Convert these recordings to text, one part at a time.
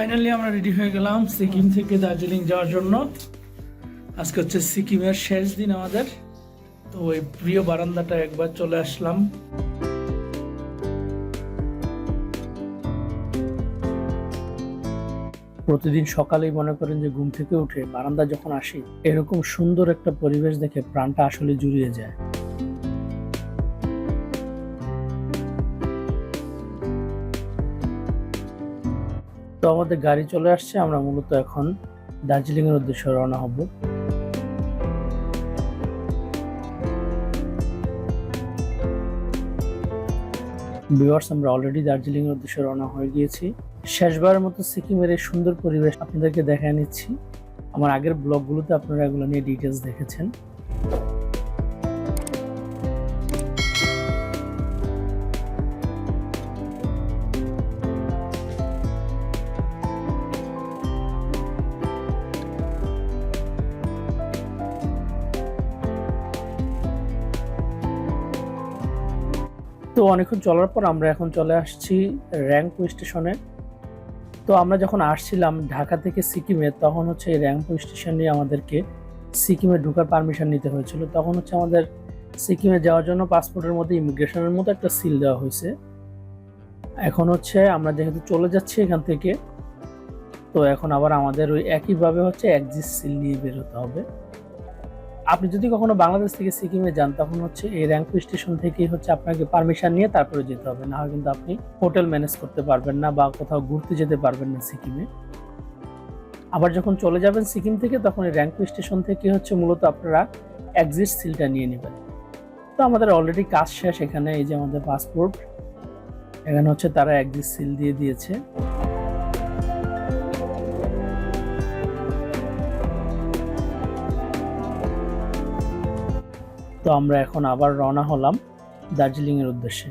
Finally আমরা ready হয়ে গেলাম সিকিম থেকে দার্জিলিং যাওয়ার জন্য। আজকে হচ্ছে সিকিমের শেষ দিন আমাদের। তো ওই প্রিয় বারান্দাটা একবার চলে আসলাম। প্রতিদিন সকালেই মনে করেন যে ঘুম থেকে উঠে বারান্দা যখন আসি, এরকম সুন্দর একটা পরিবেশ দেখে প্রাণটা আসলে জুড়িয়ে যায়। তো আমাদের গাড়ি চলে আসছে, আমরা মূলত এখন দার্জিলিং এর উদ্দেশ্যে রওনা হব। ভিউয়ার্স, আমরা অলরেডি দার্জিলিং এর উদ্দেশ্যে রওনা হয়ে গিয়েছি। শেষবারের মতো সিকিমের এই সুন্দর পরিবেশ আপনাদেরকে দেখায় নিচ্ছি। আমার আগের ব্লগগুলোতে আপনারা এগুলো নিয়ে ডিটেলস দেখেছেন। তো অনেকক্ষণ চলার পর আমরা এখন চলে আসছি র্যাংপু স্টেশনে। তো আমরা যখন আসছিলাম ঢাকা থেকে সিকিমে, তখন হচ্ছে এই র্যাংপু স্টেশনে আমাদেরকে সিকিমে ঢোকার পারমিশন নিতে হয়েছিল। তখন হচ্ছে আমাদের সিকিমে যাওয়ার জন্য পাসপোর্টের মধ্যে ইমিগ্রেশনের মতো একটা সিল দেওয়া হয়েছে। এখন হচ্ছে আমরা যেহেতু চলে যাচ্ছি এখান থেকে, তো এখন আবার আমাদের ওই একইভাবে হচ্ছে এক্সিট সিল নিয়ে বেরোতে হবে। আপনি যদি কখনো বাংলাদেশ থেকে সিকিমে যান, তখন হচ্ছে এই র্যাংপু স্টেশন থেকেই হচ্ছে আপনাকে পারমিশন নিয়ে তারপরে যেতে হবে, না হয় কিন্তু আপনি হোটেল ম্যানেজ করতে পারবেন না বা কোথাও ঘুরতে যেতে পারবেন না সিকিমে। আবার যখন চলে যাবেন সিকিম থেকে, তখন এই র্যাংপু স্টেশন থেকে হচ্ছে মূলত আপনারা এক্সিট সিলটা নিয়ে নেবেন। তো আমাদের অলরেডি কাজ শেষ। এখানে এই যে আমাদের পাসপোর্ট, এখানে হচ্ছে তারা এক্সিট সিল দিয়ে দিয়েছে। তো আমরা এখন আবার রওনা হলাম দার্জিলিং এর উদ্দেশ্যে।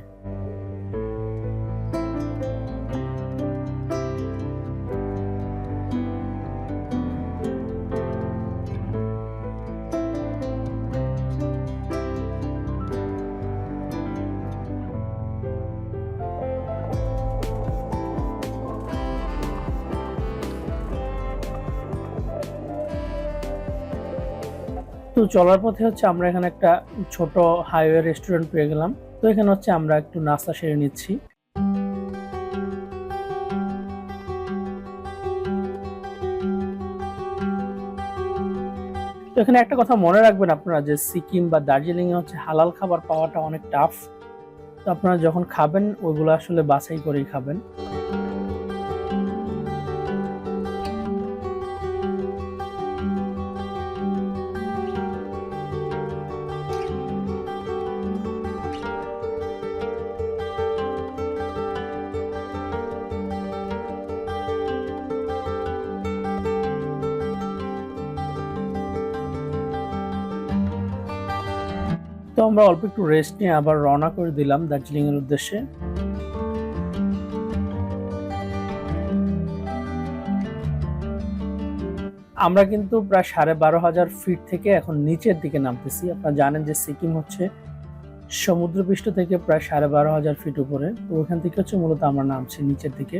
তো চলার পথে হচ্ছে আমরা এখানে একটা ছোট হাইওয়ে রেস্টুরেন্ট পেয়ে গেলাম। তো এখানে হচ্ছে আমরা একটু নাস্তা সেরে নিচ্ছি। তো এখানে একটা কথা মনে রাখবেন আপনারা, যে সিকিম বা দার্জিলিং এ হচ্ছে হালাল খাবার পাওয়াটা অনেক টাফ। তো আপনারা যখন খাবেন ওইগুলো আসলে বাছাই করেই খাবেন। তো আমরা অল্প একটু রেস্ট নিয়ে আবার রওনা করে দিলাম দার্জিলিং এর উদ্দেশ্যে। আমরা কিন্তু প্রায় 12,500 ফিট থেকে এখন নিচের দিকে নামতেছি। আপনারা জানেন যে সিকিম হচ্ছে সমুদ্রপৃষ্ঠ থেকে প্রায় 12,500 ফিট উপরে। তো ওখান থেকে হচ্ছে মূলত আমরা নামছি নিচের দিকে।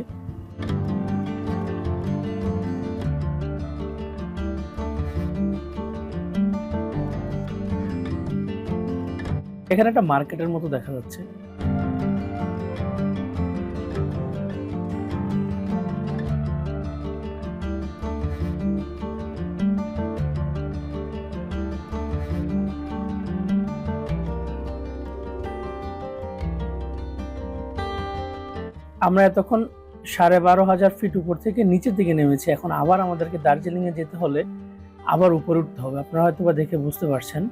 এখানে একটা মার্কেটের মতো দেখা যাচ্ছে। আমরা এতক্ষণ 12,500 ফিট উপর থেকে নিচের দিকে নেমেছি। এখন আবার আমাদেরকে দার্জিলিং এ যেতে হলে আবার উপরে উঠতে হবে। আপনারা হয়তো বা দেখে বুঝতে পারছেন।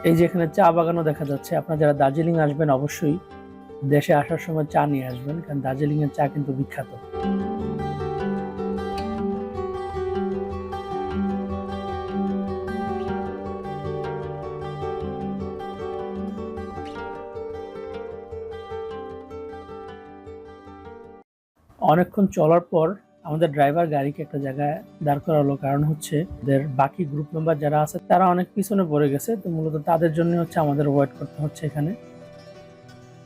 এই যে এখানে চা বাগানও দেখা যাচ্ছে। আপনারা যারা দার্জিলিং আসবেন অবশ্যই দেশে আসার সময় চা নিয়ে আসবেন, কারণ দার্জিলিং এর চা কিন্তু বিখ্যাত। অনেকক্ষণ চলার পর আমাদের ড্রাইভার গাড়িকে একটা জায়গায় দাঁড় করালো, কারণ হচ্ছে ওদের বাকি গ্রুপ মেম্বার যারা আছে তারা অনেক পিছনে পড়ে গেছে, তো মূলত তাদের জন্য হচ্ছে আমাদের ওয়েট করতে হচ্ছে এখানে।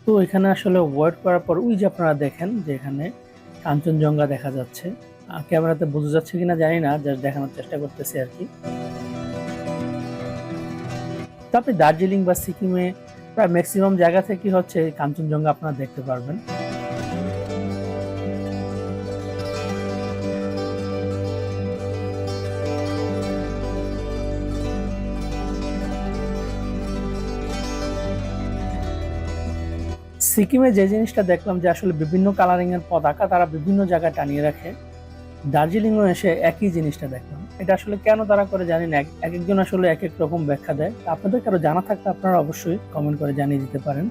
তো এখানে আসলে ওয়েট করার পর ওই যে আপনারা দেখেন যে এখানে কাঞ্চনজঙ্ঘা দেখা যাচ্ছে, ক্যামেরাতে বোঝা যাচ্ছে কিনা জানি না, জাস্ট দেখানোর চেষ্টা করতেছি আর কি। তো আপনি দার্জিলিং বা সিকিমে প্রায় ম্যাক্সিমাম জায়গা থেকে হচ্ছে কাঞ্চনজঙ্ঘা আপনারা দেখতে পারবেন। সিকিমে যে জিনিসটা দেখলাম যে আসলে বিভিন্ন কালারিং এর পতাকা তারা বিভিন্ন জায়গায় টানিয়ে রাখে, দার্জিলিংও এসে একই জিনিসটা দেখলাম। এটা আসলে কেন তারা করে জানি না, এক একজন আসলে এক এক রকম ব্যাখ্যা দেয়। আপনাদের কারো জানা থাকলে আপনারা অবশ্যই কমেন্ট করে জানিয়ে দিতে পারেন।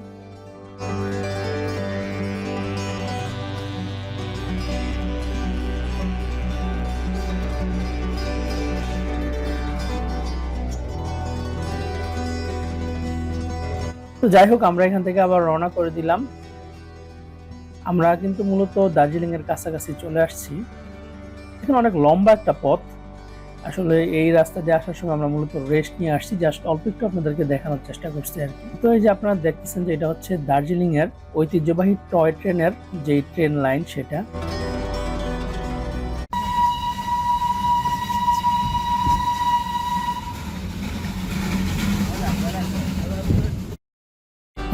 তো যাই হোক, আমরা এখান থেকে আবার রওনা করে দিলাম। আমরা কিন্তু মূলত দার্জিলিং এর কাছাকাছি চলে আসছি। এখানে অনেক লম্বা একটা পথ, আসলে এই রাস্তা দিয়ে আসার সময় আমরা মূলত রেস্ট নিয়ে আসছি, জাস্ট অল্প একটু আপনাদেরকে দেখানোর চেষ্টা করছি আর কি। তো এই যে আপনারা দেখতেছেন যে এটা হচ্ছে দার্জিলিং এর ঐতিহ্যবাহী টয় ট্রেনের যে ট্রেন লাইন সেটা।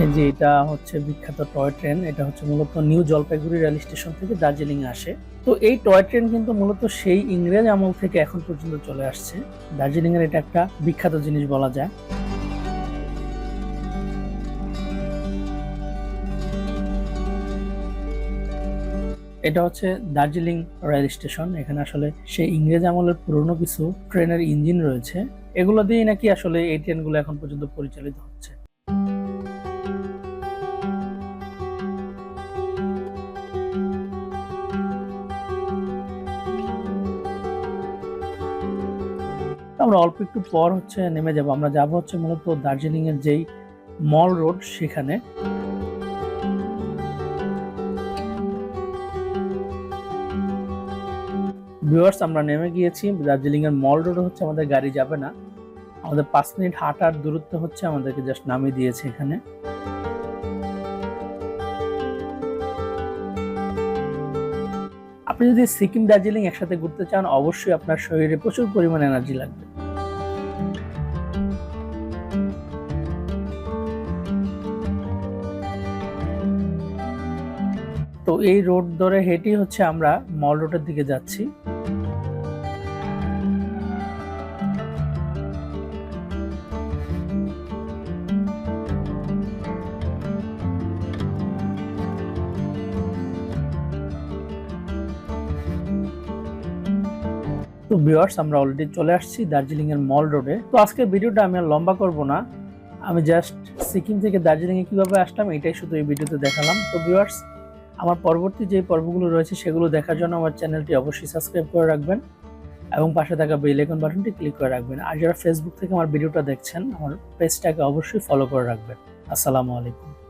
এই যে এটা হচ্ছে বিখ্যাত টয় ট্রেন, এটা হচ্ছে মূলত নিউ জলপাইগুড়ি রেল স্টেশন থেকে দার্জিলিং এ আসে। তো এই টয় ট্রেন কিন্তু মূলত সেই ইংরেজ আমল থেকে এখন পর্যন্ত চলে আসছে। দার্জিলিং এর এটা একটা বিখ্যাত জিনিস বলা যায়। এটা হচ্ছে দার্জিলিং রেল স্টেশন। এখানে আসলে সেই ইংরেজ আমলের পুরনো কিছু ট্রেনের ইঞ্জিন রয়েছে, এগুলো দিয়ে নাকি আসলে এই ট্রেনগুলো এখন পর্যন্ত পরিচালিত হচ্ছে। আমরা অল্প একটু পর হচ্ছে নেমে যাব, আমরা যাব হচ্ছে মূলত দার্জিলিং এর যেই মল রোড সেখানে। ভিউয়ার্স, আমরা নেমে গিয়েছি। দার্জিলিং এর মল রোড হচ্ছে আমাদের গাড়ি যাবে না, আমাদের 5 মিনিট হাঁটার দূরত্ব হচ্ছে, আমাদেরকে জাস্ট নামিয়ে দিয়েছে এখানে। আপনি যদি সিকিম দার্জিলিং একসাথে ঘুরতে চান, অবশ্যই আপনার শরীরে প্রচুর পরিমাণ এনার্জি লাগবে। তো এই রোড ধরে হেঁটেই হচ্ছে আমরা মল রোডের দিকে যাচ্ছি। তো ভিউয়ার্স, আমরা অলরেডি চলে আসছি দার্জিলিং এর মল রোডে। তো আজকের ভিডিওটা আমি আর লম্বা করব না, আমি জাস্ট সিকিম থেকে দার্জিলিং এ কিভাবে আসলাম এটাই শুধু এই ভিডিওতে দেখালাম। তো ভিউয়ার্স, আমার পরবর্তী যে পর্বগুলো রয়েছে সেগুলো দেখার জন্য আমার চ্যানেলটি অবশ্যই সাবস্ক্রাইব করে রাখবেন এবং পাশে থাকা বেল আইকন বাটনটি ক্লিক করে রাখবেন। আর যারা ফেসবুক থেকে আমার ভিডিওটা দেখছেন, আমার পেজটাকে অবশ্যই ফলো করে রাখবেন। আসসালামু আলাইকুম।